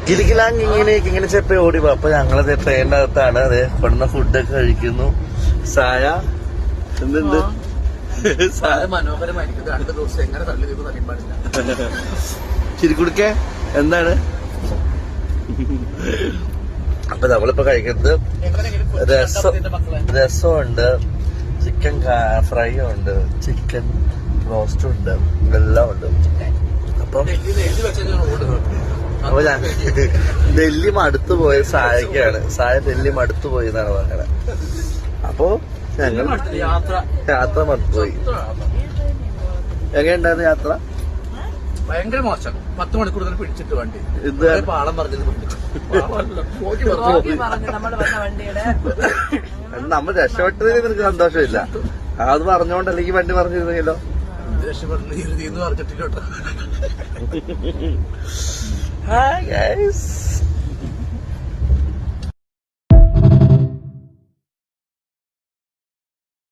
കിലിക്കിലാങ് ഇങ്ങനെ ചെപ്പ ഓടി പോ. അപ്പൊ ഞങ്ങളത് ട്രെയിനിന്റെ അകത്താണ്. അതെ ഇവിടുന്ന് ഫുഡൊക്കെ കഴിക്കുന്നു. സായ എന്തുണ്ട്? സായ മനോഹരമായിരിക്കും. 2 ദിവസം എങ്ങനെ തള്ളി തീർന്ന് അറിയാൻ പാടില്ല. ചിരിക്കുടുക്കെ എന്താണ്? അപ്പൊ നമ്മളിപ്പോ കഴിക്കുന്നത് രസമുണ്ട്, ചിക്കൻ ഫ്രൈ ഉണ്ട്, ചിക്കൻ റോസ്റ്റും ഉണ്ട്, എല്ലാം ഉണ്ട്. അപ്പം അപ്പൊ ഞാൻ ഡൽഹി മടുത്തു പോയ സായക്കാണ്. സായ ഡൽഹി മടുത്തു പോയി എന്നാണ് പറയണത്. അപ്പൊ ഞങ്ങൾ യാത്ര മടുത്തുപോയി. എങ്ങനെയുണ്ടായിരുന്നു യാത്ര? ഭയങ്കര മോശം. 10 മണിക്കൂർ തന്നെ പിടിച്ചിട്ട് വണ്ടി ഇത് പാളം പറഞ്ഞത് നമ്മൾ രക്ഷപ്പെട്ടതിൽ നിനക്ക് സന്തോഷമില്ല. അത് പറഞ്ഞോണ്ട് അല്ലെങ്കിൽ വണ്ടി പറഞ്ഞിരുന്നെങ്കിലോ? രക്ഷപ്പെടുന്ന പറഞ്ഞിട്ടില്ലോട്ടോ. Hi guys.